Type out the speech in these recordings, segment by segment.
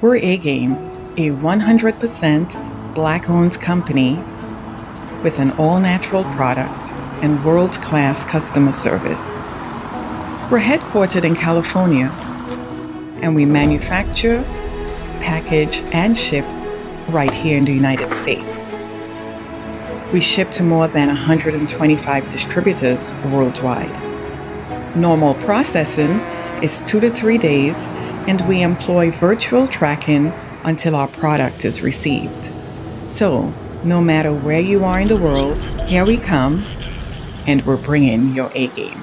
We're A-Game, a 100% Black-owned company with an all-natural product and world-class customer service. We're headquartered in California, and we manufacture, package, and ship right here in the United States. We ship to more than 125 distributors worldwide. Normal processing is 2 to 3 days, and we employ virtual tracking until our product is received. So, no matter where you are in the world, here we come, and we're bringing your A-game.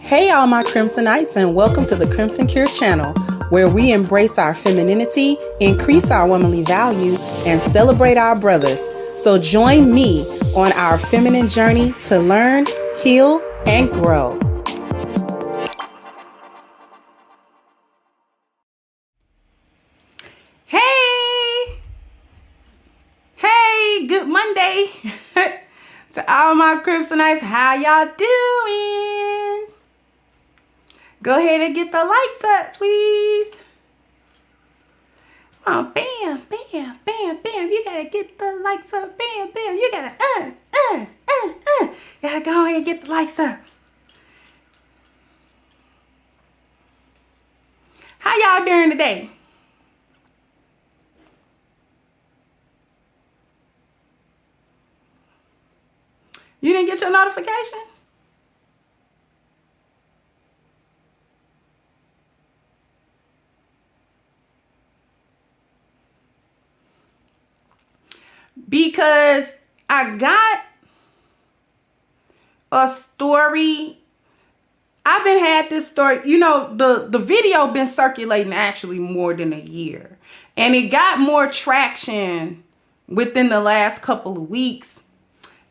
Hey all my Crimsonites, and welcome to the Crimson Cure channel, where we embrace our femininity, increase our womanly values, and celebrate our brothers. So join me on our feminine journey to learn, heal, and grow. Hey, good Monday to all my Crimsonites. How y'all doing? Go ahead and get the lights up, please. Oh, bam, bam, bam, bam. You gotta get the lights up. Bam, bam. You gotta, Gotta go ahead and get the lights up. How y'all doing today? You didn't get your notification? Because I got a story. I've been had this story, you know, the video been circulating actually more than a year. And it got more traction within the last couple of weeks.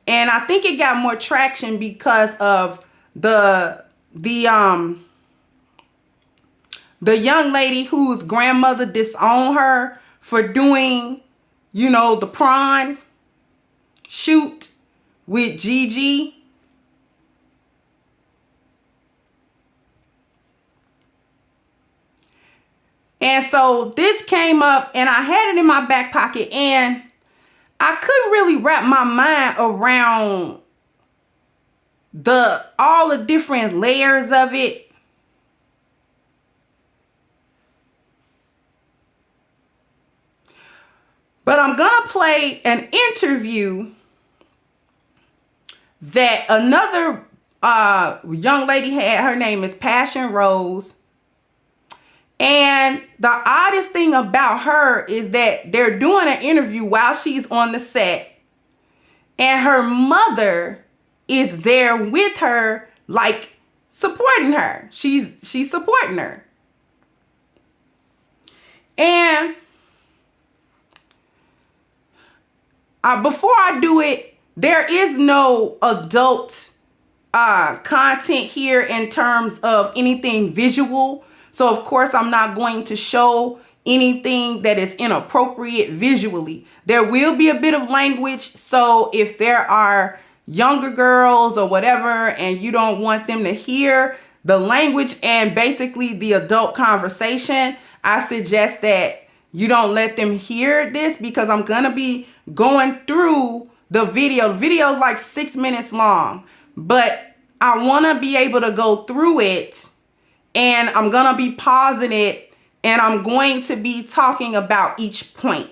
And I think it got more traction because of the young lady whose grandmother disowned her for doing, you know, the prawn shoot with Gigi. And so this came up and I had it in my back pocket and I couldn't really wrap my mind around all the different layers of it. But I'm going to play an interview that another young lady had. Her name is Passion Rose. And the oddest thing about her is that they're doing an interview while she's on the set. And her mother is there with her, like supporting her. She's supporting her. And before I do it, there is no adult content here in terms of anything visual. So of course, I'm not going to show anything that is inappropriate visually. There will be a bit of language. So if there are younger girls or whatever, and you don't want them to hear the language and basically the adult conversation, I suggest that you don't let them hear this, because I'm going to be going through the video. The video is like 6 minutes long, but I want to be able to go through it. And I'm going to be pausing it, and I'm going to be talking about each point.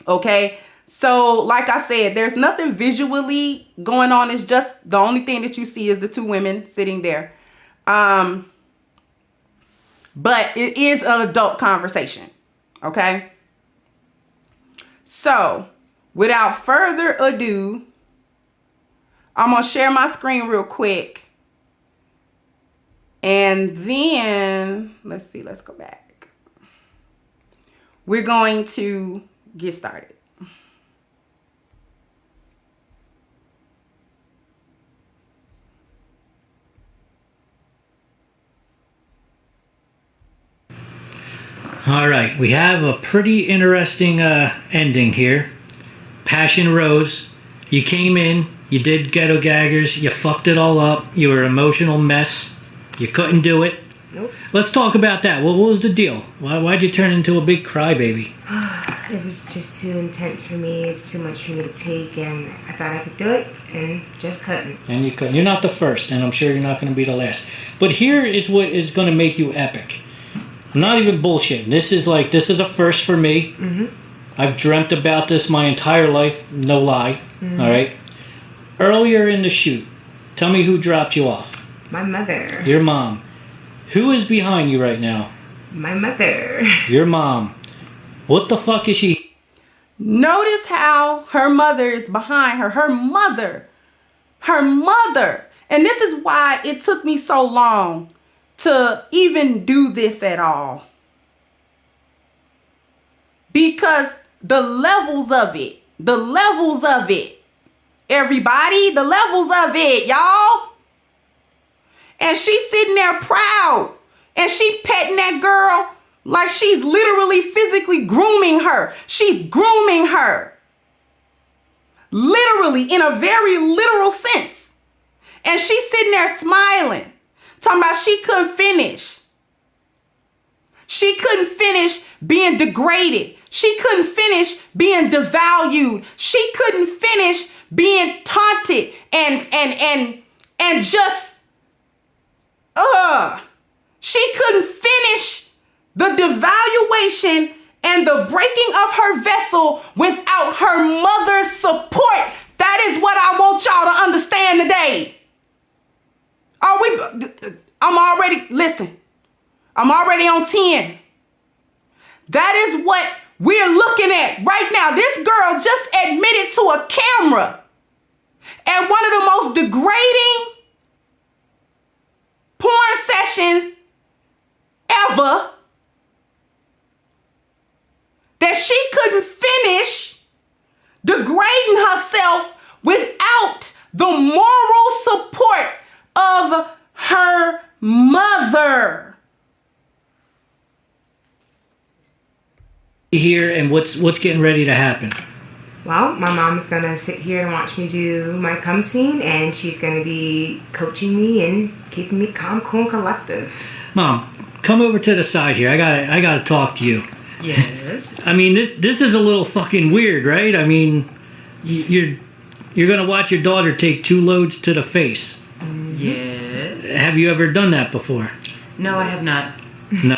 Okay. So like I said, there's nothing visually going on. It's just the only thing that you see is the two women sitting there. But it is an adult conversation. Okay. So without further ado, I'm going to share my screen real quick. And then, let's see, let's go back. We're going to get started. All right, we have a pretty interesting ending here. Passion Rose, you came in, You did ghetto gaggers. You fucked it all up. You were an emotional mess. You couldn't do it. Nope. Let's talk about that. What was the deal? Why'd you turn into a big crybaby? It was just too intense for me. It was too much for me to take, and I thought I could do it, and just couldn't. And you couldn't. You're not the first, and I'm sure you're not going to be the last. But here is what is going to make you epic. I'm not even bullshitting. This is a first for me. Mm-hmm. I've dreamt about this my entire life. No lie. Mm-hmm. All right. Earlier in the shoot, tell me who dropped you off. My mother. Your mom. Who is behind you right now? My mother. Your mom. What the fuck is she? Notice how her mother is behind her. Her mother. And this is why it took me so long to even do this at all. Because the levels of it. Everybody, the levels of it, y'all. And she's sitting there proud. And she petting that girl like she's literally physically grooming her. She's grooming her. Literally, in a very literal sense. And she's sitting there smiling. Talking about she couldn't finish. She couldn't finish being degraded. She couldn't finish being devalued. She couldn't finish being taunted and just she couldn't finish the devaluation and the breaking of her vessel without her mother's support. That is what I want y'all to understand today. I'm already on 10. That is what we're looking at right now. This girl just admitted to a camera at one of the most degrading porn sessions ever that she couldn't finish degrading herself without the moral support of her mother. Here and what's getting ready to happen? Well, my mom's going to sit here and watch me do my cum scene, and she's going to be coaching me and keeping me calm, cool, and collective. Mom, come over to the side here. I gotta talk to you. Yes. I mean, this is a little fucking weird, right? I mean, you're gonna watch your daughter take 2 loads to the face. Yes. Have you ever done that before? No, I have not. No.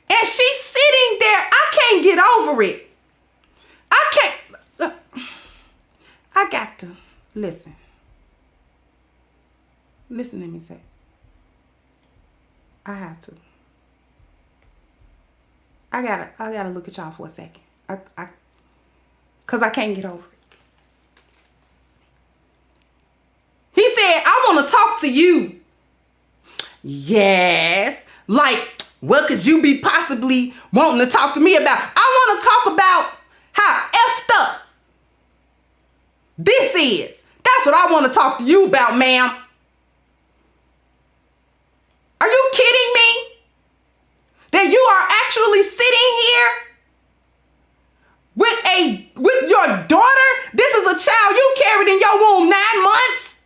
And she's sitting there. I can't get over it. I got to listen. Listen to me say. I have to. I gotta look at y'all for a second. Cause I can't get over it. He said, I want to talk to you. Yes. Like, what could you be possibly wanting to talk to me about? I want to talk about how effed up this is. That's what I want to talk to you about, ma'am. Are you kidding me? That you are actually sitting here with your daughter? This is a child you carried in your womb 9 months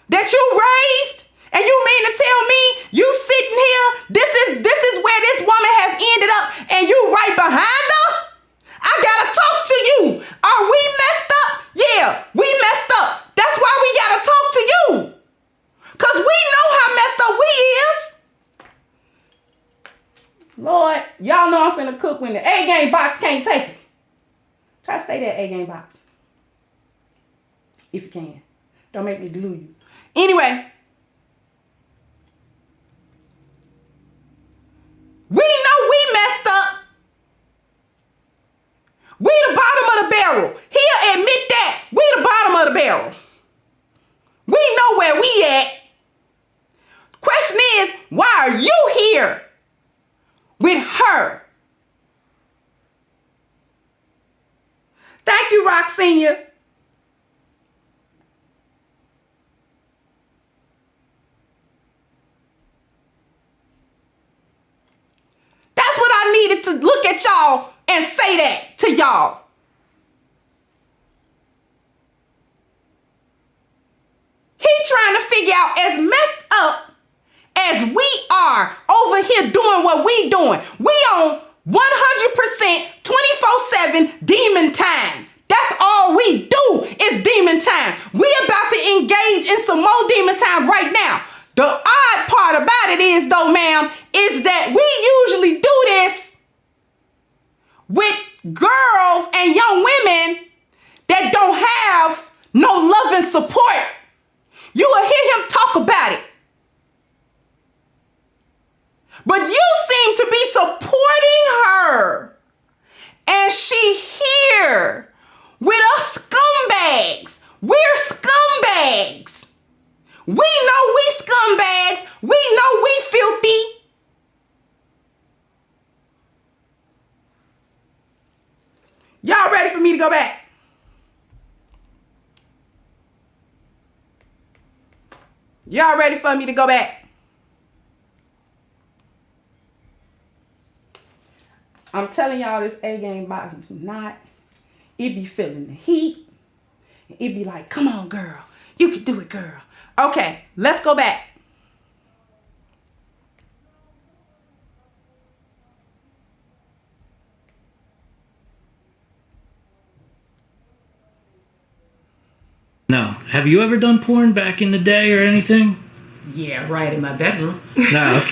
that you raised, and you mean to tell me you sitting here? This is where this woman has ended up, and you right behind her? I gotta talk to you. Are we messed up? Yeah, we messed up. That's why we gotta talk to you. Cause we know how messed up we is. Lord, y'all know I'm finna cook when the A-game box can't take it. Try to stay that A-game box. If you can. Don't make me glue you. Anyway. We know we messed up. We the bottom of the barrel. He'll admit that. We the bottom of the barrel. We know where we at. Question is, why are you here with her? Thank you, Rock Senior. That's what I needed to look at y'all and say that to y'all. out as messed up as we are over here doing what we doing. We on 100% 24/7 demon time. That's all we do is demon time. We about to engage in some more demon time right now. The odd part about it is, though, ma'am, is that we usually do this with girls and young women that don't have no love and support. You will hear him talk about it. But you seem to be supporting her. And she here with us scumbags. We're scumbags. We know we scumbags. We know we filthy. Y'all ready for me to go back? Y'all ready for me to go back? I'm telling y'all, this A-game box do not. It be feeling the heat. It be like, come on, girl. You can do it, girl. Okay, let's go back. No. Have you ever done porn back in the day or anything? Yeah, right in my bedroom. No.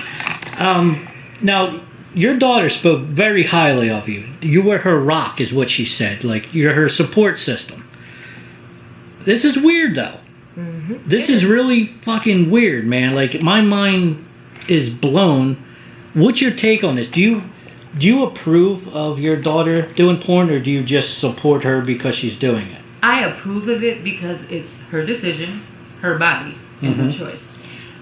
Now, your daughter spoke very highly of you. You were her rock, is what she said. Like, you're her support system. This is weird, though. Mm-hmm. This is really fucking weird, man. Like, my mind is blown. What's your take on this? Do you approve of your daughter doing porn, or do you just support her because she's doing it? I approve of it because it's her decision, her body, and her choice.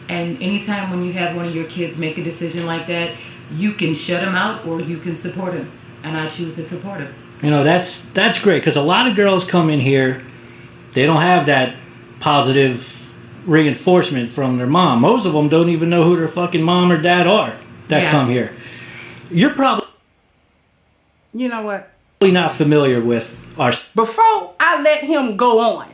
And anytime when you have one of your kids make a decision like that, you can shut him out or you can support him. And I choose to support him. You know, that's great, because a lot of girls come in here, they don't have that positive reinforcement from their mom. Most of them don't even know who their fucking mom or dad are that come here. You're probably... You know what? Not familiar with our... Before I let him go on,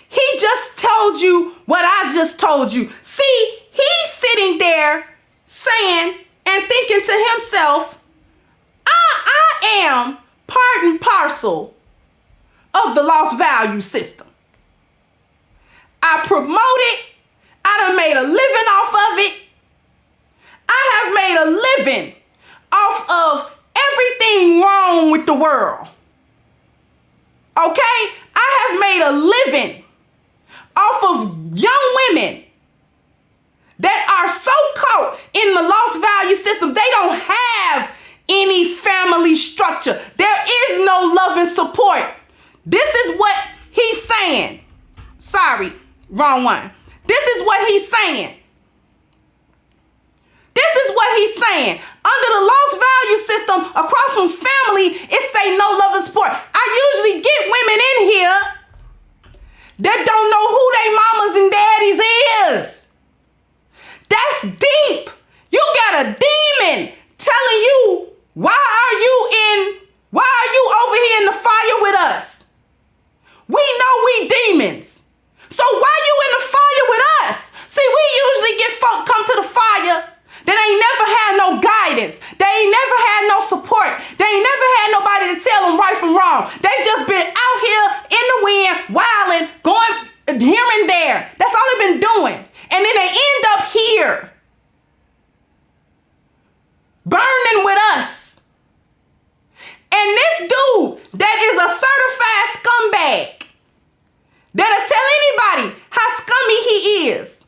he just told you what I just told you. See, he's sitting there saying and thinking to himself, I am part and parcel of the lost value system. I promote it. I done made a living off of it. I have made a living off of everything wrong with the world. Okay? I have made a living off of young women that are so caught in the lost value system. They don't have any family structure. There is no love and support. This is what he's saying. Sorry, wrong one. This is what he's saying. This is what he's saying. Under the lost value system, across from family, it say no love and support. I usually get women in here that don't know who they mamas and daddies is. That's deep. You got a demon telling you, why are you over here in the fire with us? We know we demons. So why you in the fire with us? See, we usually get folk come to the fire that ain't never had no guidance. They ain't never had no support. They ain't never had nobody to tell them right from wrong. They just been out here in the wind, wilding, going here and there. That's all they been doing. And then they end up here, burning with us. And this dude that is a certified scumbag, that'll tell anybody how scummy he is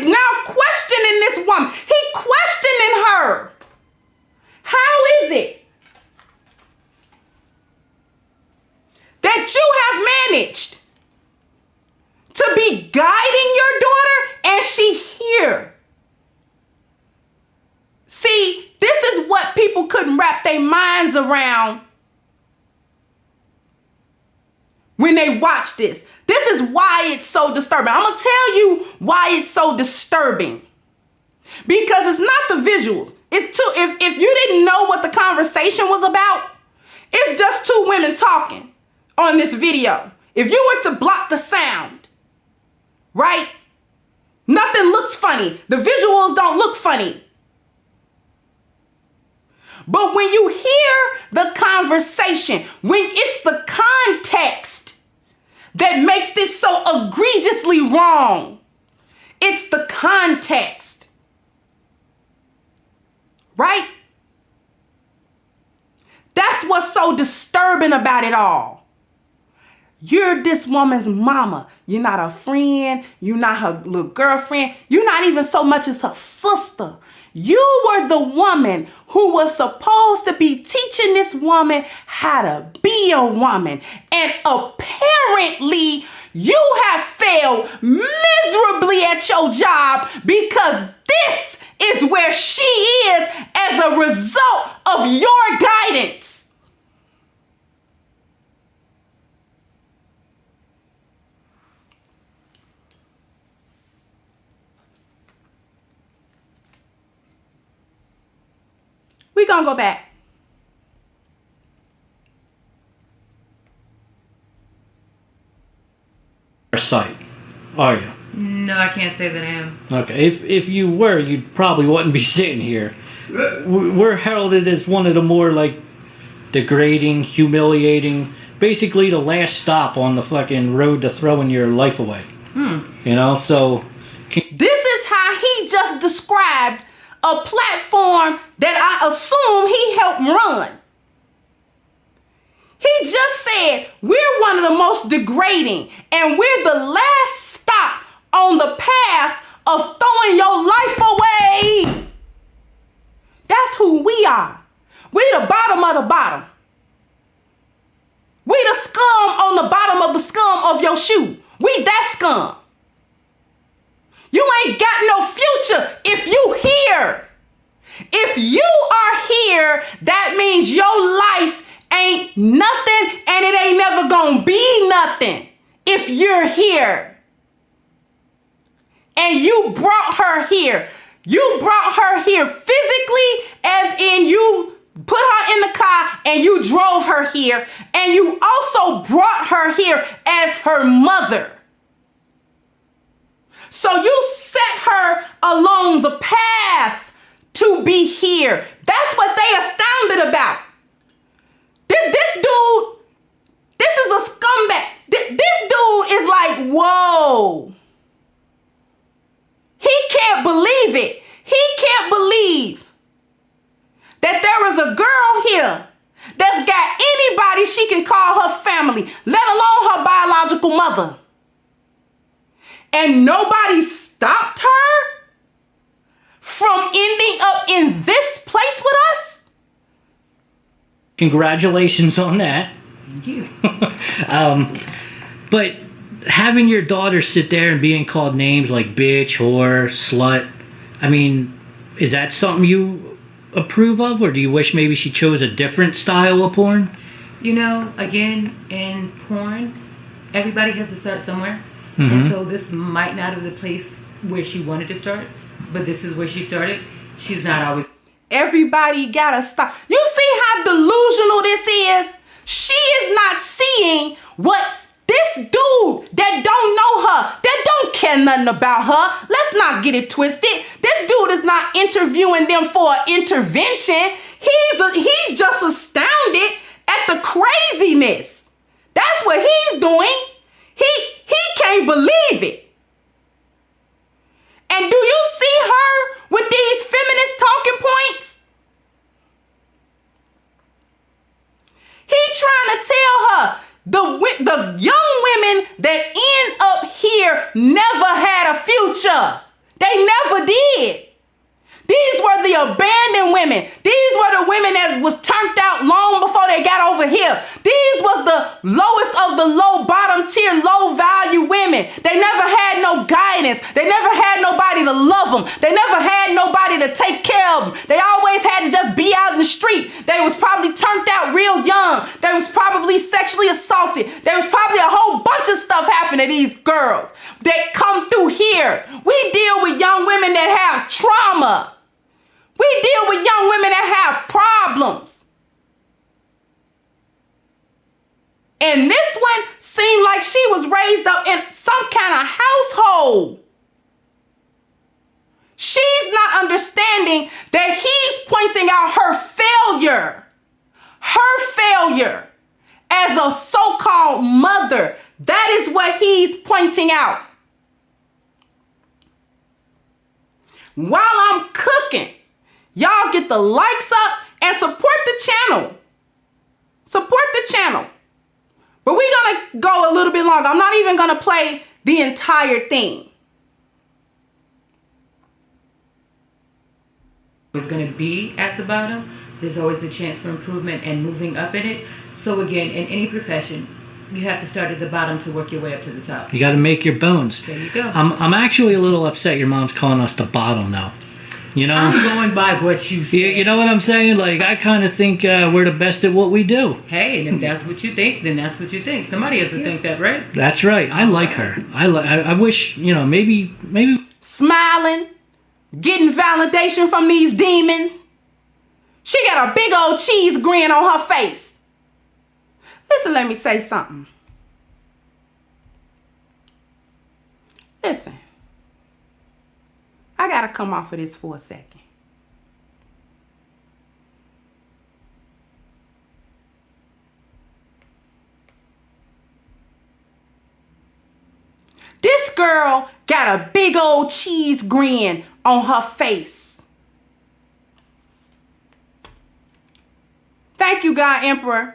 now questioning this woman. He questioning her. How is it that you have managed to be guiding your daughter and she here? See, this is what people couldn't wrap their minds around when they watch this. This is why it's so disturbing. I'm going to tell you why it's so disturbing. Because it's not the visuals. It's two. If you didn't know what the conversation was about, it's just two women talking on this video. If you were to block the sound, right? Nothing looks funny. The visuals don't look funny. But when you hear the conversation, when it's the context that makes this so egregiously wrong, it's the context. Right? That's what's so disturbing about it all. You're this woman's mama. You're not her friend. You're not her little girlfriend. You're not even so much as her sister. You were the woman who was supposed to be teaching this woman how to be a woman. And apparently you have failed miserably at your job because this is where she is as a result of your guidance. We're going to go back. Site, are you? No, I can't say that I am. Okay, if you were, you probably wouldn't be sitting here. We're heralded as one of the more, like, degrading, humiliating, basically the last stop on the fucking road to throwing your life away. You know, so... This is how he just described a platform that I assume he helped run. He just said, we're one of the most degrading and we're the last stop on the path of throwing your life away. That's who we are. We the bottom of the bottom. We the scum on the bottom of the scum of your shoe. We that scum. You ain't got no future if you here. If you are here, that means your life ain't nothing and it ain't never gonna be nothing if you're here. And you brought her here. You brought her here physically, as in you put her in the car and you drove her here. And you also brought her here as her mother. So you set her along the path to be here. That's what they astounded about. This dude, this is a scumbag. This dude is like, whoa. He can't believe it. He can't believe that there is a girl here that's got anybody she can call her family, let alone her biological mother. And nobody stopped her from ending up in this place with us? Congratulations on that. Thank you. But having your daughter sit there and being called names like bitch, whore, slut, I mean, is that something you approve of? Or do you wish maybe she chose a different style of porn? You know, again, in porn, everybody has to start somewhere. Mm-hmm. And so this might not have the place where she wanted to start, but this is where she started. She's not always... Everybody gotta stop. You see how delusional this is? She is not seeing what this dude that don't know her, that don't care nothing about her. Let's not get it twisted. This dude is not interviewing them for an intervention. He's just astounded at the craziness. That's what he's doing. He can't believe it. And do you see her with these feminist talking points? He trying to tell her the young women that end up here never had a future. They never did. These were the abandoned women. These were the women that was turned out long before they got over here. These was the lowest of the low, bottom tier, low value women. They never had no guidance. They never had nobody to love them. They never had nobody to take care of them. They always had to just be out in the street. They was probably turned out real young. They was probably sexually assaulted. There was probably a whole bunch of stuff happening to these girls that come through here. We deal with young women that have trauma. We deal with young women that have problems. And this one seemed like she was raised up in some kind of household. She's not understanding that he's pointing out her failure as a so-called mother. That is what he's pointing out. While I'm cooking, y'all get the likes up and support the channel. Support the channel. But we're going to go a little bit longer. I'm not even going to play the entire thing. Is going to be at the bottom. There's always the chance for improvement and moving up in it. So again, in any profession, you have to start at the bottom to work your way up to the top. You got to make your bones. There you go. I'm actually a little upset your mom's calling us the bottom now. You know? I'm going by what you said. You know what I'm saying? Like, I kind of think we're the best at what we do. Hey, and if that's what you think, then that's what you think. Somebody has to think that, right? That's right. I like her. I wish, maybe... Smiling, getting validation from these demons. She got a big old cheese grin on her face. Listen, let me say something. Listen. I got to come off of this for a second. This girl got a big old cheese grin on her face. Thank you, God Emperor.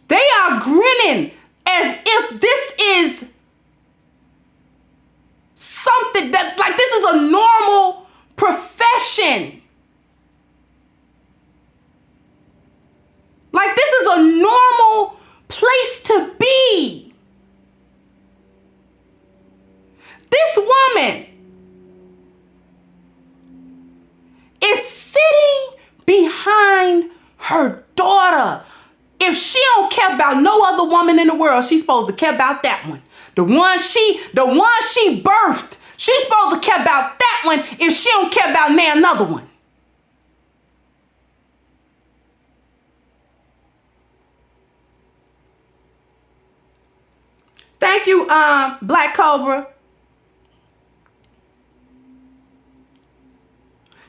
They are grinning as if this is something that, like, this is a normal profession. Like, this is a normal place to be. This woman is sitting behind her daughter. If she don't care about no other woman in the world, she's supposed to care about that one. The one she birthed, she's supposed to care about that one if she don't care about now another one. Thank you, Black Cobra.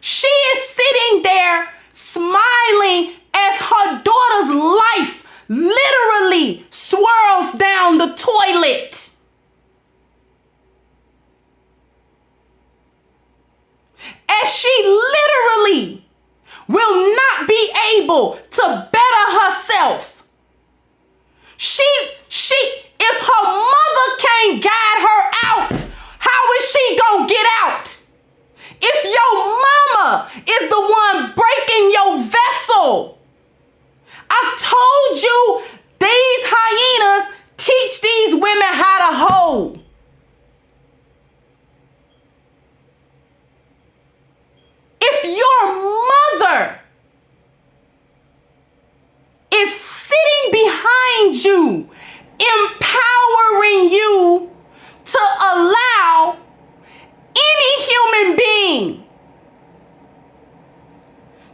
She is sitting there smiling as her daughter's life literally swirls down the toilet. As she literally will not be able to better herself. If her mother can't guide her out, how is she gonna get out? If your mama is the one breaking your vessel, I told you these hyenas teach these women how to hold. If your mother is sitting behind you, empowering you to allow any human being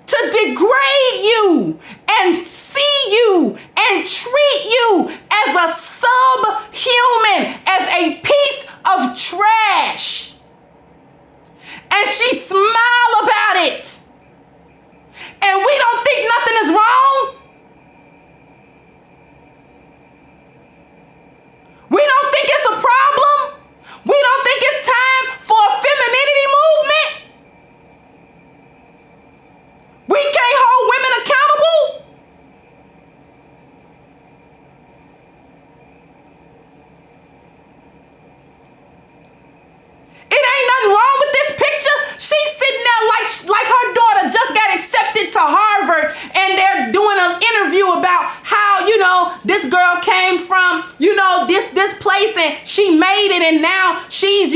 to degrade you and see you and treat you as a subhuman, as a piece of trash. And she smiled about it. And we don't think nothing is wrong. We don't think it's a problem. We don't think it's time for a femininity movement. We can't hold women accountable. It ain't nothing wrong with this picture. She's sitting there like her daughter just got accepted to Harvard, and they're doing an interview about how, this girl came from, this place, and she made it, and now she's,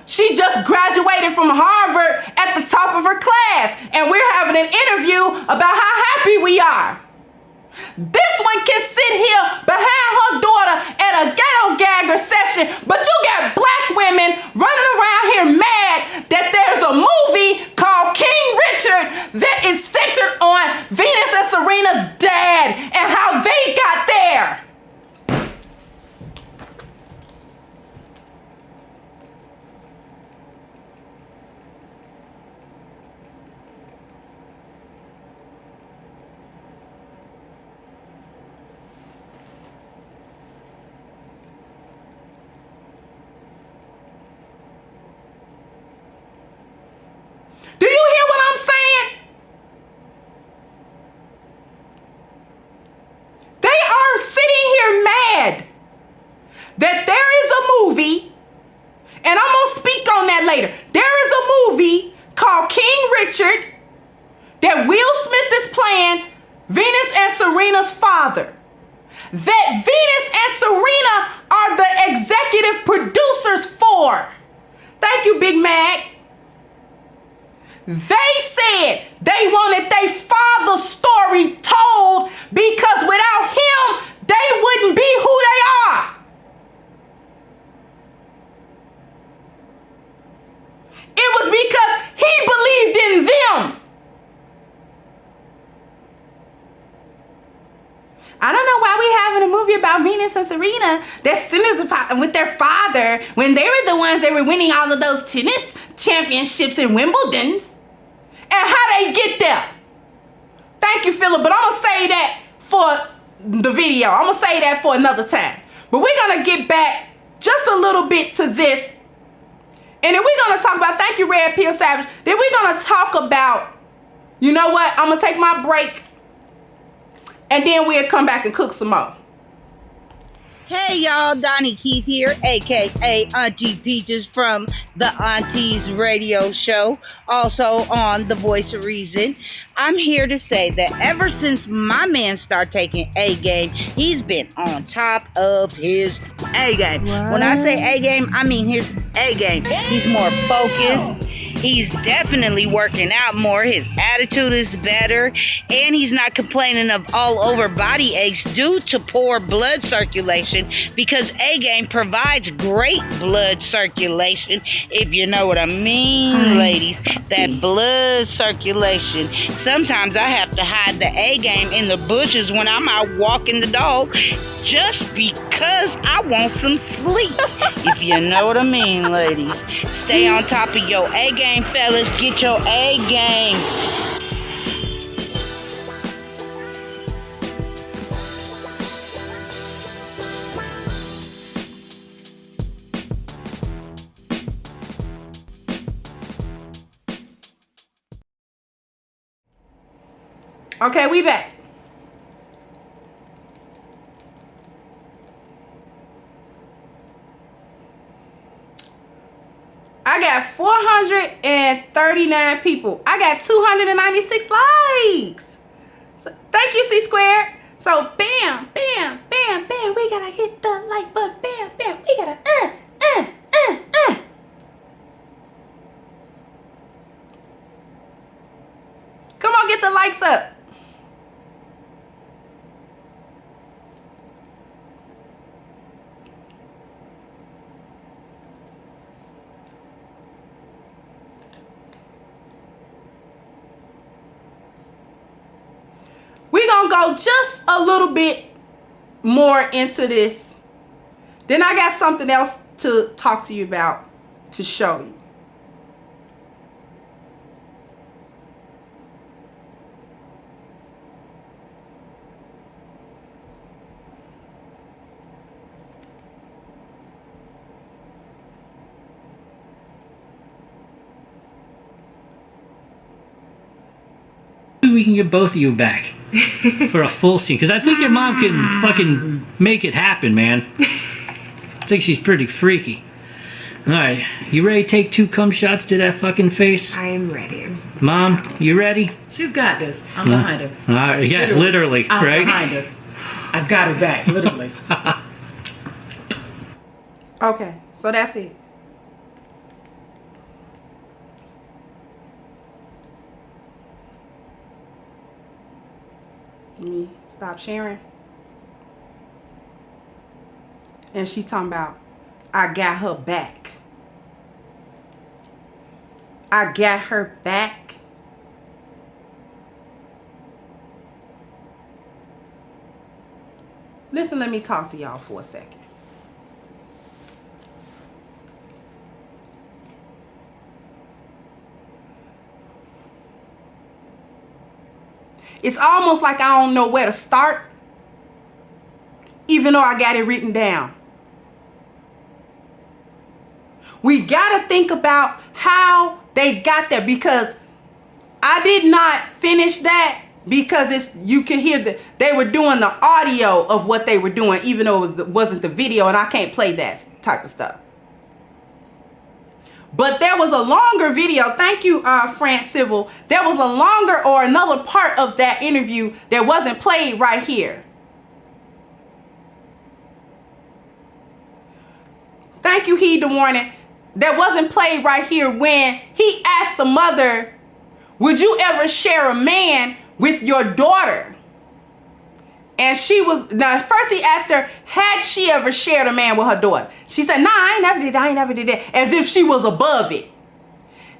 she just graduated from Harvard at the top of her class, and we're having an interview about how happy we are. This one can sit here behind her daughter at a ghetto gagger session, but you got black women running around here mad that there's a movie called King Richard that is centered on Venus and that there is a movie, and I'm going to speak on that later. There is a movie called King Richard that Will Smith is playing Venus and Serena's father. That Venus and Serena are the executive producers for. Thank you, Big Mac. They said they wanted their father's story told because without him, they wouldn't be who they are. It was because he believed in them. I don't know why we having a movie about Venus and Serena that centers with their father when they were the ones that were winning all of those tennis championships and Wimbledons. And how they get there. Thank you, Philip, but I'm going to say that for the video. I'm going to say that for another time. But we're going to get back just a little bit to this. And then we're going to talk about, thank you, Red Pill Savage. Then we're going to talk about, you know what? I'm going to take my break. And then we'll come back and cook some more. Hey y'all, Donnie Keith here, aka Auntie Peaches from the Aunties Radio Show, also on The Voice of Reason. I'm here to say that ever since my man started taking A game, he's been on top of his A game. What? When I say A game, I mean his A game. He's more focused. He's definitely working out more. His attitude is better. And he's not complaining of all over body aches due to poor blood circulation, because A-Game provides great blood circulation, if you know what I mean, ladies. That blood circulation. Sometimes I have to hide the A-Game in the bushes when I'm out walking the dog just because I want some sleep. If you know what I mean, ladies. Stay on top of your A-Game, fellas. Get your A-Game. Okay, we back. I got 439 people. I got 296 likes. So, thank you, C Squared. So, bam, bam, bam, bam. We gotta hit the like button. Bam, bam. We gotta, Come on, get the likes up. We're going to go just a little bit more into this. Then I got something else to talk to you about, to show you. We can get both of you back for a full scene, because I think your mom can fucking make it happen, man. I think she's pretty freaky. Alright, you ready to take 2 cum shots to that fucking face? I am ready. Mom, you ready? She's got this. I'm behind her. Alright, yeah, literally, I'm right? behind her. I've got her back, literally. Okay, so that's it. Let me stop sharing. And she talking about, I got her back. I got her back. Listen, let me talk to y'all for a second. It's almost like I don't know where to start, even though I got it written down. We got to think about how they got there, because I did not finish that because you can hear they were doing the audio of what they were doing, even though it wasn't the video, and I can't play that type of stuff. But there was a longer video. Thank you, France Civil. There was a longer or another part of that interview that wasn't played right here. Thank you, Heed the Warning. That wasn't played right here when he asked the mother, would you ever share a man with your daughter? And she was, now first he asked her, had she ever shared a man with her daughter? She said, nah, I ain't never did that. As if she was above it.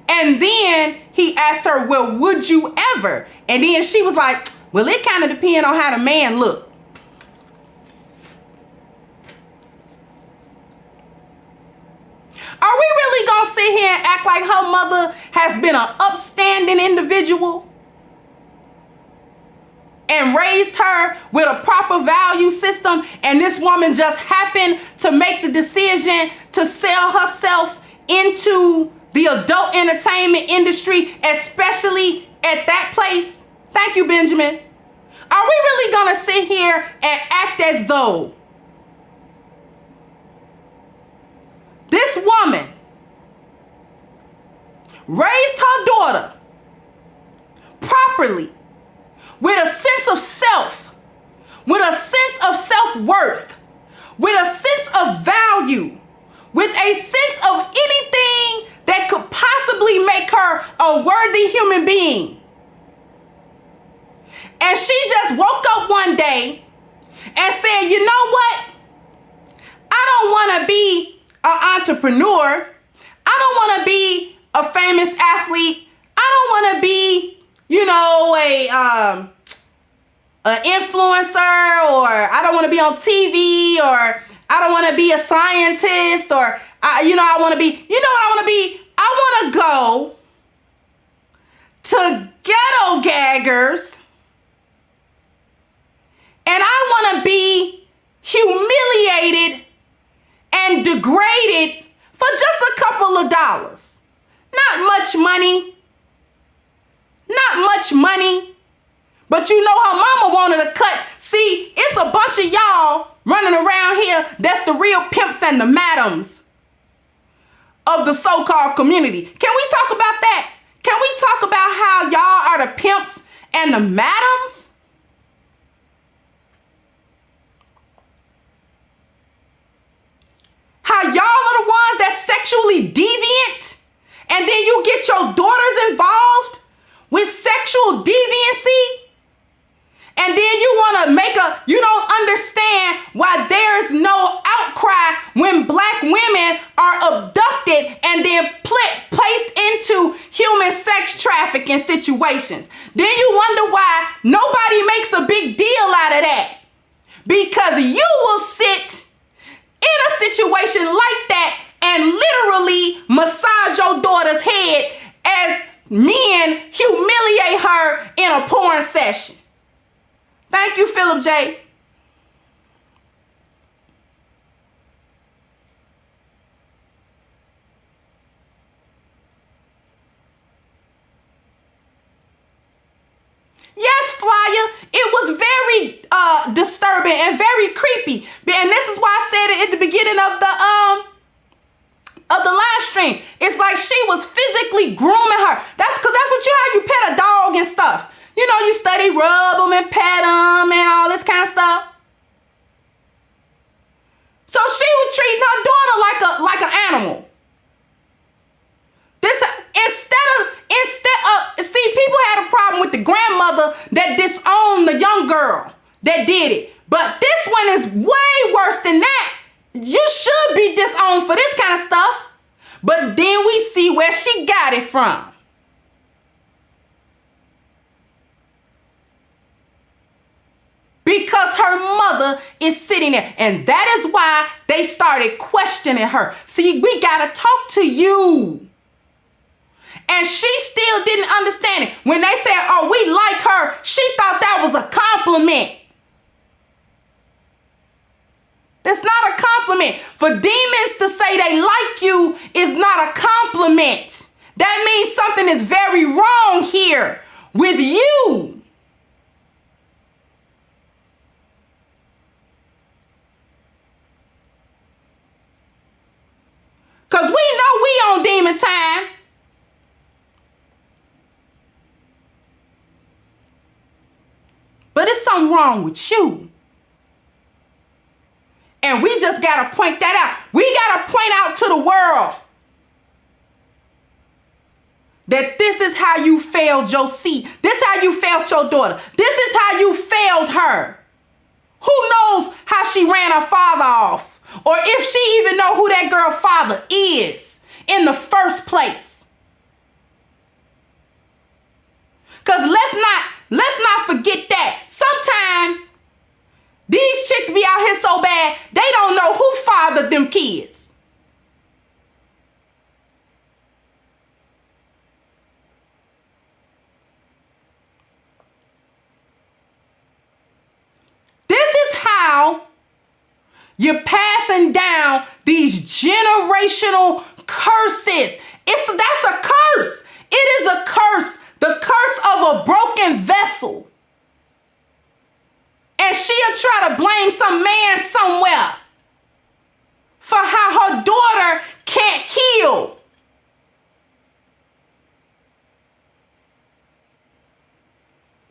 And then he asked her, well, would you ever? And then she was like, well, it kind of depends on how the man look. Are we really going to sit here and act like her mother has been an upstanding individual and raised her with a proper value system, and this woman just happened to make the decision to sell herself into the adult entertainment industry, especially at that place? Thank you, Benjamin. Are we really going to sit here and act as though this woman raised her daughter properly, with a sense of self, with a sense of self-worth, with a sense of value, with a sense of anything that could possibly make her a worthy human being? And she just woke up one day and said, you know what? I don't want to be an entrepreneur. I don't want to be a famous athlete. I don't want to be, you know, an influencer, or I don't want to be on TV, or I don't want to be a scientist, or I want to be, you know what I want to be? I want to go to ghetto gaggers, and I want to be humiliated and degraded for just a couple of dollars. Not much money. Not much money. But you know her mama wanted a cut. See, it's a bunch of y'all running around here that's the real pimps and the madams of the so-called community. Can we talk about that? Can we talk about how y'all are the pimps and the madams? How y'all are the ones that's sexually deviant, and then you get your daughters involved with sexual deviancy? And then you want to you don't understand why there's no outcry when black women are abducted and then placed into human sex trafficking situations. Then you wonder why nobody makes a big deal out of that. Because you will sit in a situation like that and literally massage your daughter's head as men humiliate her in a porn session. Thank you, Philip J. Yes, Flyer, it was very disturbing and very creepy. And this is why I said it at the beginning of the live stream. It's like she was physically grooming her. That's because that's how you pet a dog and stuff. You know, you study rub them and pet them and all this kind of stuff. So she was treating her daughter like an animal. This instead of see, people had a problem with the grandmother that disowned the young girl that did it. But this one is way worse than that. You should be disowned for this kind of stuff. But then we see where she got it from. Because her mother is sitting there. And that is why they started questioning her. See, we got to talk to you. And she still didn't understand it. When they said, oh, we like her, she thought that was a compliment. It's not a compliment. For demons to say they like you is not a compliment. That means something is very wrong here with you. but it's something wrong with you. And we just got to point that out. We got to point out to the world that this is how you failed your seed. This is how you failed your daughter. This is how you failed her. Who knows how she ran her father off? Or if she even know who that girl's father is in the first place. Because let's not forget that. Sometimes these chicks be out here so bad, they don't know who fathered them kids. This is how you're passing down these generational curses. That's a curse. It is a curse. The curse of a broken vessel. And she'll try to blame some man somewhere for how her daughter can't heal.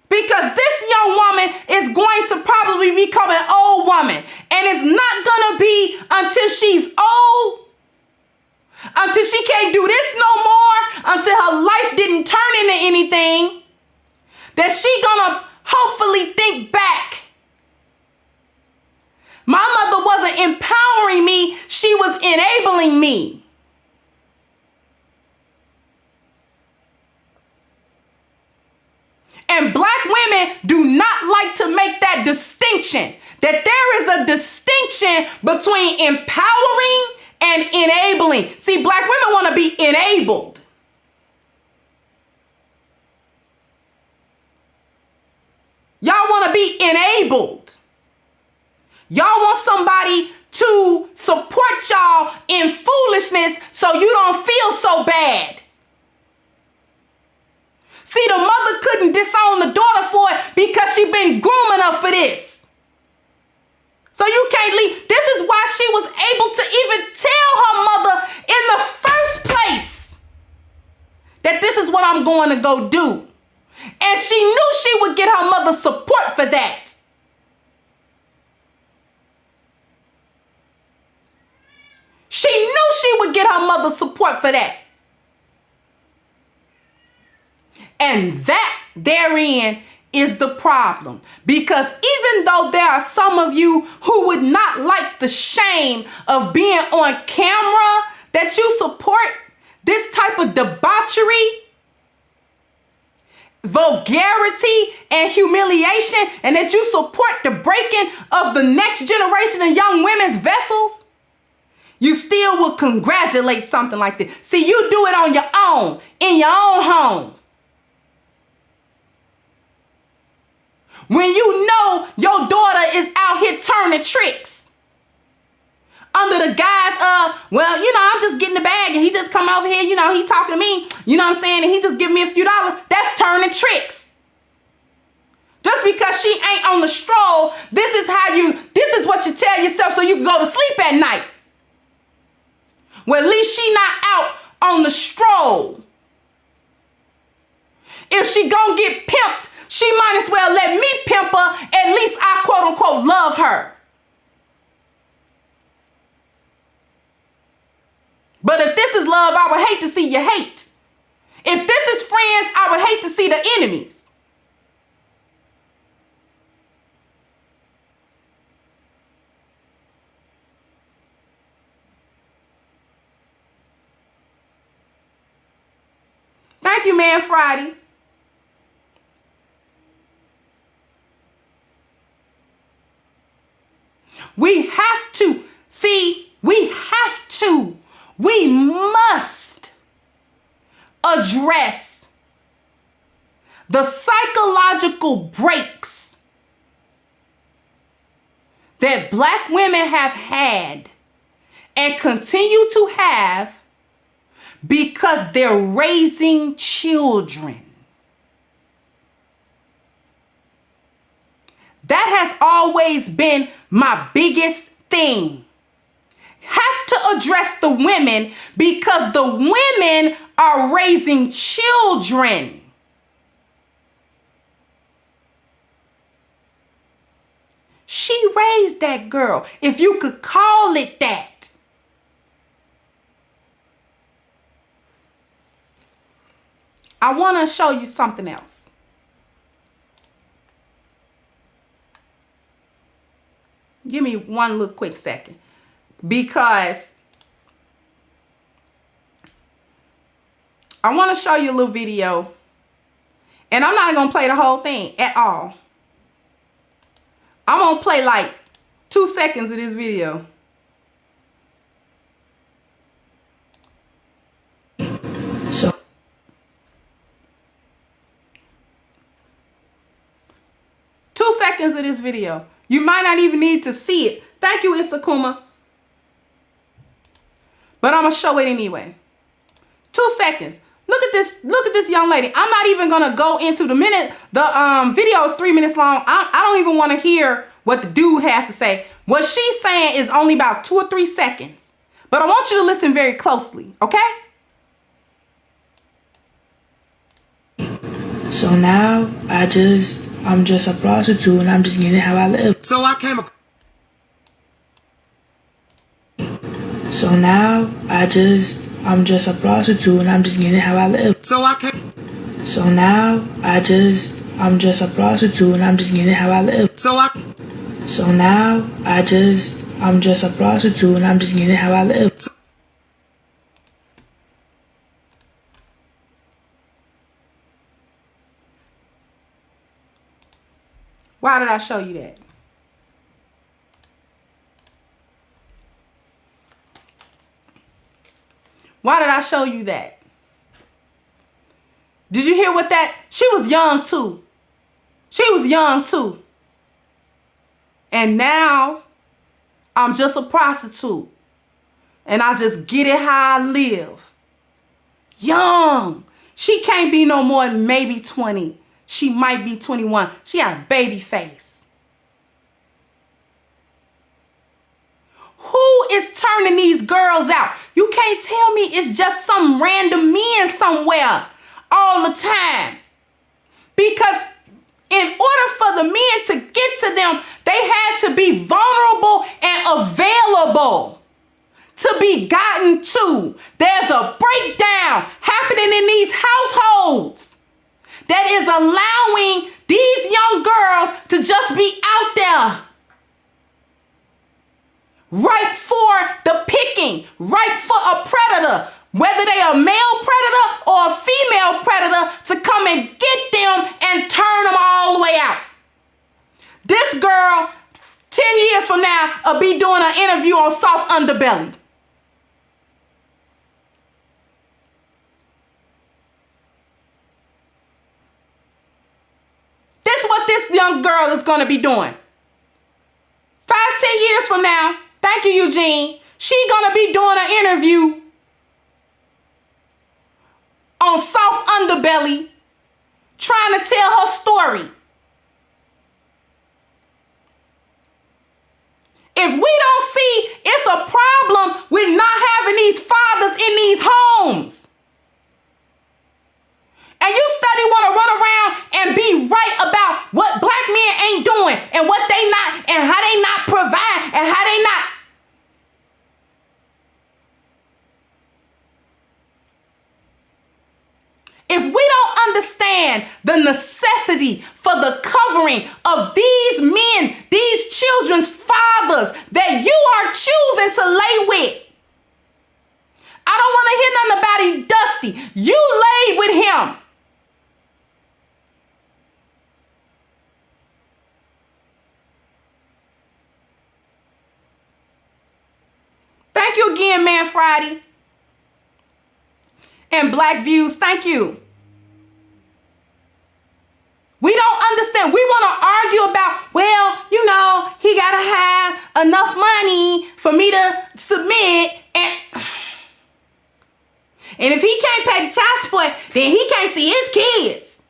Because this young woman is going to probably become an old woman. And it's not going to be until she's old, until she can't do this no more, until her life didn't turn into anything, that she going to hopefully think back. My mother wasn't empowering me, she was enabling me. And black women do not like to make that distinction, that there is a distinction between empowering and enabling. See, black women want to be enabled. Y'all want to be enabled. Y'all want somebody to support y'all in foolishness so you don't feel so bad. See, the mother couldn't disown the daughter for it because she been grooming her for this. So you can't leave. This is why she was able to even tell her mother in the first place that this is what I'm going to go do. And she knew she would get her mother's support for that. She knew she would get her mother's support for that. And that therein is the problem. Because even though there are some of you who would not like the shame of being on camera, that you support this type of debauchery, vulgarity, and humiliation, and that you support the breaking of the next generation of young women's vessels, you still will congratulate something like this. See, you do it on your own, in your own home. When you know your daughter is out here turning tricks under the guise of, well, you know, I'm just getting the bag and he just come over here, you know, he talking to me, you know what I'm saying, and he just give me a few dollars. That's turning tricks. Just because she ain't on the stroll, this is what you tell yourself so you can go to sleep at night. Well, at least she not out on the stroll. If she gonna get pimped, she might as well let me pimp her. At least I quote unquote love her. But if this is love, I would hate to see you hate. If this is friends, I would hate to see the enemies. Thank you, Man Friday. We must address the psychological breaks that black women have had and continue to have because they're raising children. That has always been my biggest thing. Have to address the women because the women are raising children. raised that girl, if you could call it that. I want to show you something else. Give me one little quick second. Because I want to show you a little video. And I'm not going to play the whole thing at all. I'm going to play like 2 seconds of this video. So 2 seconds of this video. You might not even need to see it. Thank you, Isakuma. But I'm going to show it anyway. 2 seconds. Look at this. Look at this young lady. I'm not even going to go into the minute. The video is 3 minutes long. I don't even want to hear what the dude has to say. What she's saying is only about 2 or 3 seconds. But I want you to listen very closely, okay? So now I'm just a prostitute and I'm just getting how I live. So I came across. So now I'm just a prostitute and I'm just getting how I live. So I came. So now I'm just a prostitute and I'm just getting how I live. So now I'm just a prostitute and I'm just getting how I live. Why did I show you that? Why did I show you that? Did you hear what that? She was young too. She was young too. And now I'm just a prostitute. And I just get it how I live. Young. She can't be no more than maybe 20. She might be 21. She had a baby face. Who is turning these girls out? You can't tell me it's just some random men somewhere all the time. Because in order for the men to get to them, they had to be vulnerable and available to be gotten to. There's a breakdown happening in these households that is allowing these young girls to just be out there. Ripe for the picking, ripe for a predator, whether they are a male predator or a female predator, to come and get them and turn them all the way out. This girl, 10 years from now, will be doing an interview on Soft Underbelly. This is what this young girl is going to be doing. 5, 10 years from now, thank you, Eugene, she's going to be doing an interview on Soft Underbelly, trying to tell her story. If we don't see it's a problem with not having these fathers in these homes, and you steady want to run around and be right about what black men ain't doing and what they not, and how they not provide, and how they not. If we don't understand the necessity for the covering of these men, these children's fathers that you are choosing to lay with, I don't want to hear nothing about it, Dusty. You laid with him. Thank you again, Man Friday. And Black Views, thank you. We don't understand. We want to argue about, well, you know, he got to have enough money for me to submit. And if he can't pay the child support, then he can't see his kids.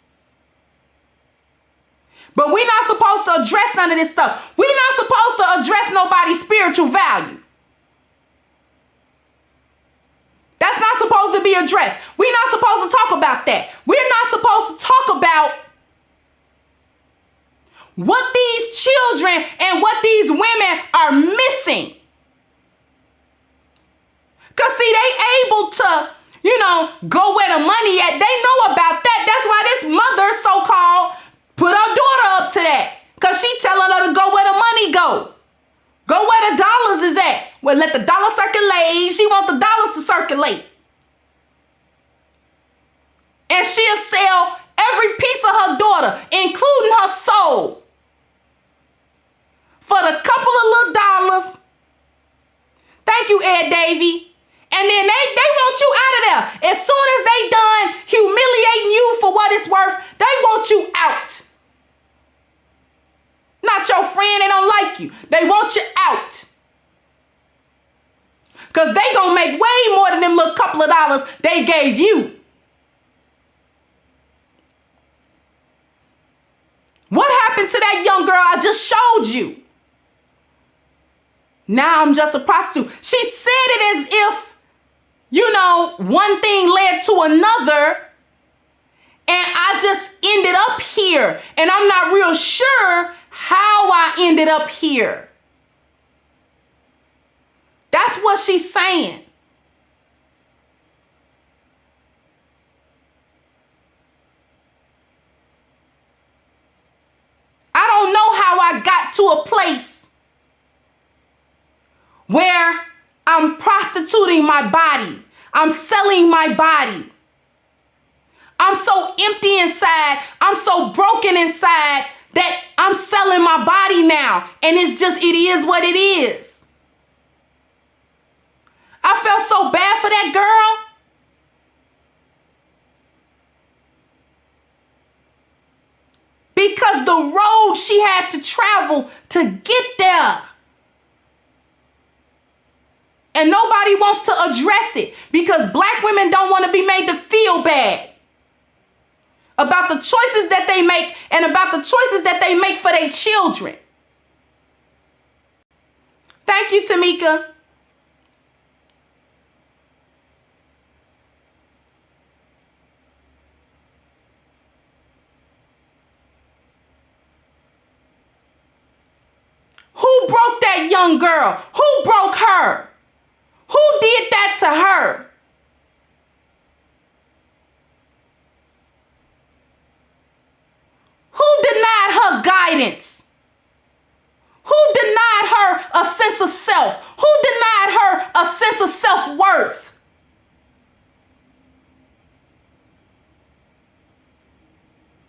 But we're not supposed to address none of this stuff. We're not supposed to address nobody's spiritual value. That's not supposed to be addressed. We're not supposed to talk about that. We're not supposed to talk about what these these children and what these women are missing. Because see, they able to, go where the money at. They know about that. That's why this mother, so-called, put her daughter up to that. Because she telling her to go where the money go. Go where the dollars is at. Well, let the dollar circulate. She want the dollars to circulate. And she'll sell every piece of her daughter, including her soul, for the couple of little dollars. Thank you, Ed Davey. And then they want you out of there. As soon as they done humiliating you for what it's worth, they want you out. Not your friend, they don't like you. They want you out. Because they gonna make way more than them little couple of dollars they gave you. What happened to that young girl I just showed you? Now I'm just a prostitute. She said it as if, one thing led to another, and I just ended up here. And I'm not real sure how I ended up here. That's what she's saying. I don't know how I got to a place where I'm prostituting my body. I'm selling my body. I'm so empty inside. I'm so broken inside that I'm selling my body now. And it is what it is. I felt so bad for that girl. Because the road she had to travel to get there. And nobody wants to address it because black women don't want to be made to feel bad about the choices that they make and about the choices that they make for their children. Thank you, Tamika. Who broke that young girl? Who broke her? Who did that to her? Who denied her guidance? Who denied her a sense of self? Who denied her a sense of self-worth?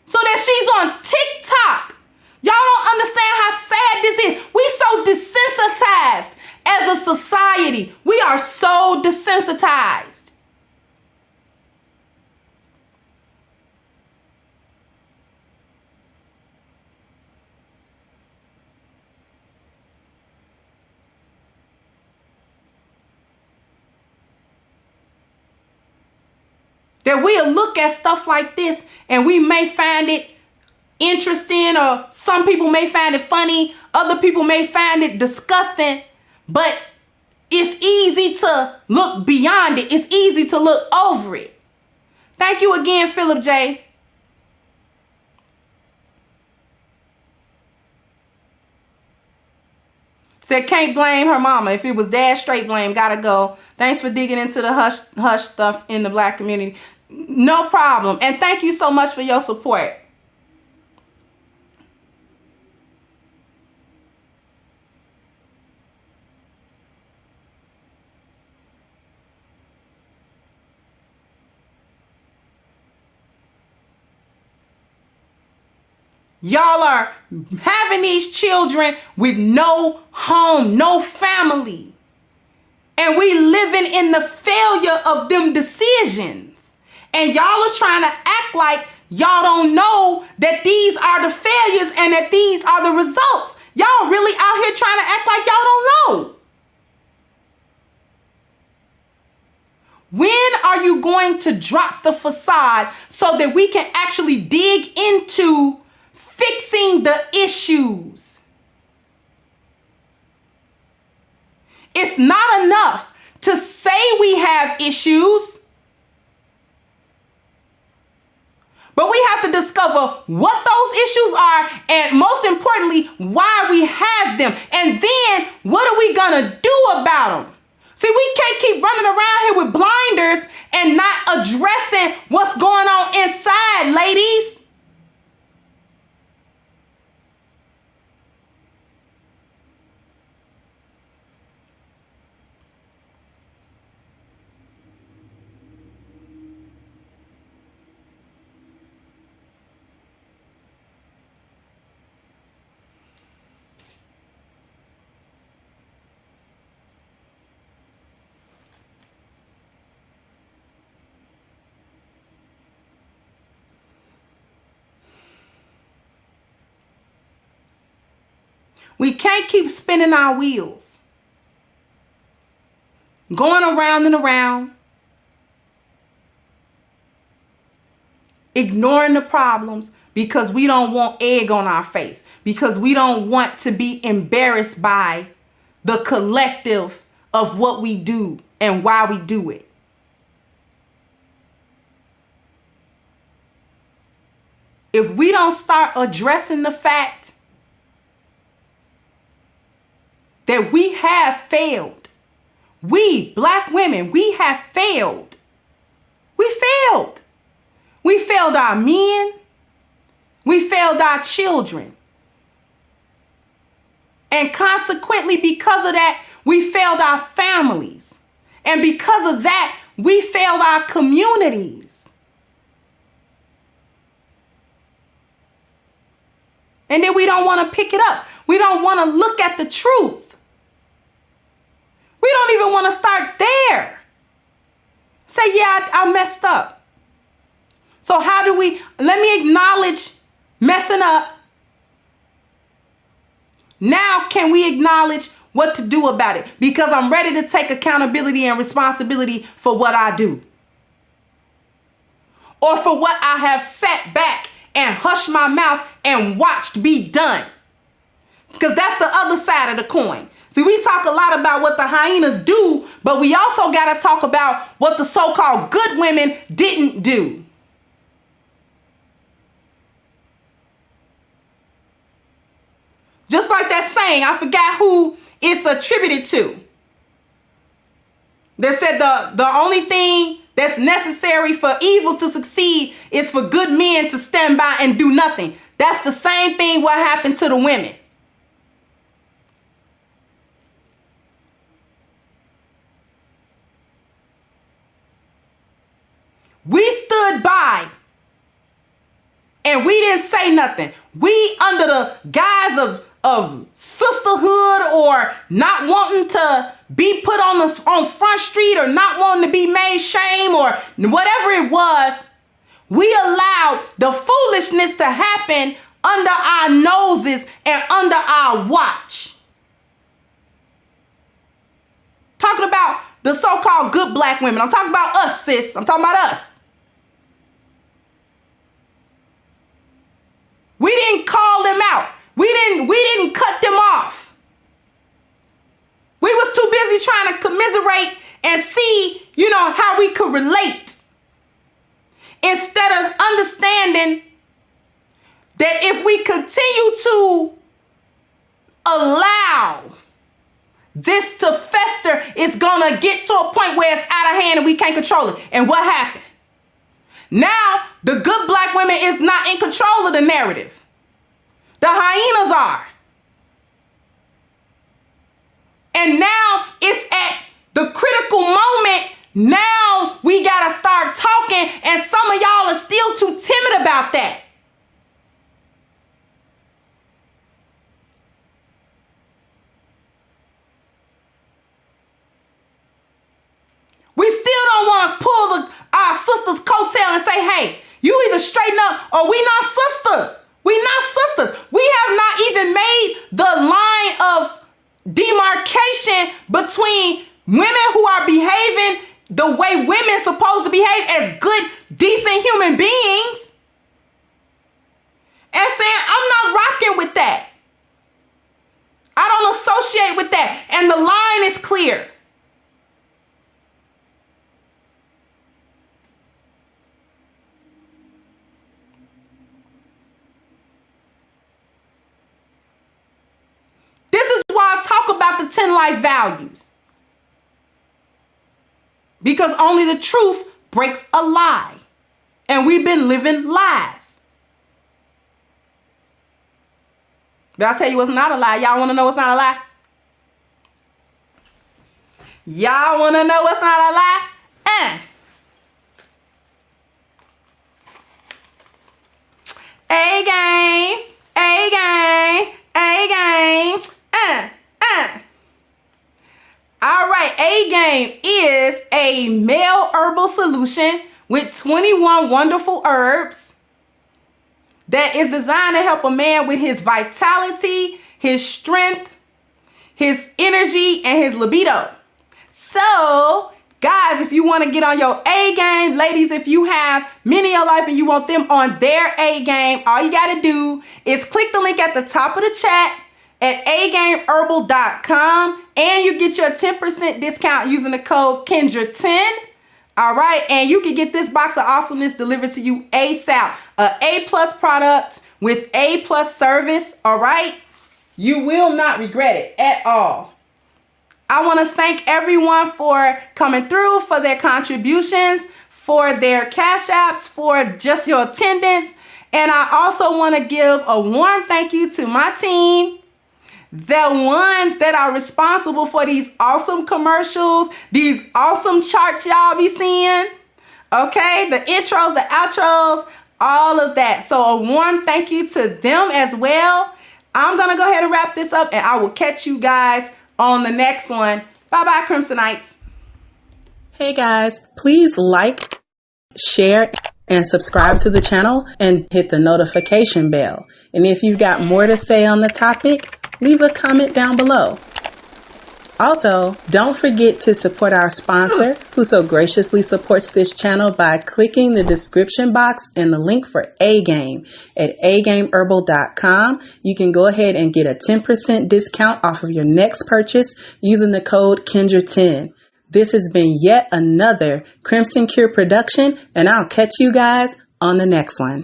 So that she's on TikTok. Y'all don't understand how sad this is. We so desensitized as a society. We are so desensitized. That we'll look at stuff like this and we may find it interesting, or some people may find it funny, other people may find it disgusting, but it's easy to look beyond it. It's easy to look over it. Thank you again, Philip J. Said can't blame her mama. If it was dad, straight blame, gotta go. Thanks for digging into the hush stuff in the black community. No problem. And thank you so much for your support. Y'all are having these children with no home, no family. And we living in the failure of them decisions. And y'all are trying to act like y'all don't know that these are the failures and that these are the results. Y'all really out here trying to act like y'all don't know. When are you going to drop the facade so that we can actually dig into fixing the issues? It's not enough to say we have issues, But we have to discover what those issues are, and most importantly, why we have them. And then what are we gonna do about them? See, we can't keep running around here with blinders and not addressing what's going on inside, ladies. We can't keep spinning our wheels, going around and around, ignoring the problems because we don't want egg on our face, because we don't want to be embarrassed by the collective of what we do and why we do it. If we don't start addressing the fact that we have failed, we black women, we have failed. We failed. We failed our men. We failed our children. And consequently, because of that, we failed our families. And because of that, we failed our communities. And then we don't want to pick it up. We don't want to look at the truth. We don't even want to start there. Say, yeah, I messed up. So how do we, let me acknowledge messing up. Now can we acknowledge what to do about it? Because I'm ready to take accountability and responsibility for what I do. Or for what I have sat back and hushed my mouth and watched be done. Because that's the other side of the coin. See, we talk a lot about what the hyenas do, but we also got to talk about what the so-called good women didn't do. Just like that saying, I forgot who it's attributed to, that said the only thing that's necessary for evil to succeed is for good men to stand by and do nothing. That's the same thing what happened to the women. We stood by and we didn't say nothing. We, under the guise of sisterhood or not wanting to be put on Front Street or not wanting to be made shame or whatever it was, we allowed the foolishness to happen under our noses and under our watch. Talking about the so-called good black women. I'm talking about us, sis. I'm talking about us. We didn't call them out. We didn't cut them off. We was too busy trying to commiserate and see, how we could relate. Instead of understanding that if we continue to allow this to fester, it's gonna get to a point where it's out of hand and we can't control it. And what happened? Now, the good black women is not in control of the narrative. The hyenas are. And now it's at the critical moment. Now we got to start talking, and some of y'all are still too timid about that. We still don't want to pull our sister's coattail and say, hey, you either straighten up or we not sisters. We not sisters. We have not even made the line of demarcation between women who are behaving the way women supposed to behave as good, decent human beings, and saying, I'm not rocking with that. I don't associate with that. And the line is clear. life values. Because only the truth breaks a lie. And we've been living lies. But I'll tell you what's not a lie. Y'all want to know what's not a lie? Y'all want to know what's not a lie? A-game, A-game, A-game, All right, A-game is a male herbal solution with 21 wonderful herbs that is designed to help a man with his vitality, his strength, his energy, and his libido. So, guys, if you want to get on your A game, ladies, if you have men in your life and you want them on their A game, all you got to do is click the link at the top of the chat at agameherbal.com and you get your 10% discount using the code Kendra10. All right, and you can get this box of awesomeness delivered to you ASAP. A A+ product with A+ service, all right? You will not regret it at all. I want to thank everyone for coming through, for their contributions, for their cash apps, for just your attendance. And I also want to give a warm thank you to my team, the ones that are responsible for these awesome commercials, these awesome charts y'all be seeing, okay? The intros, the outros, all of that. So a warm thank you to them as well. I'm going to go ahead and wrap this up and I will catch you guys on the next one. Bye-bye, Crimsonites. Hey guys, please like, share, and subscribe to the channel and hit the notification bell. And if you've got more to say on the topic, leave a comment down below. Also, don't forget to support our sponsor who so graciously supports this channel by clicking the description box and the link for A-Game at agameherbal.com. You can go ahead and get a 10% discount off of your next purchase using the code Kendra10. This has been yet another Crimson Cure production, and I'll catch you guys on the next one.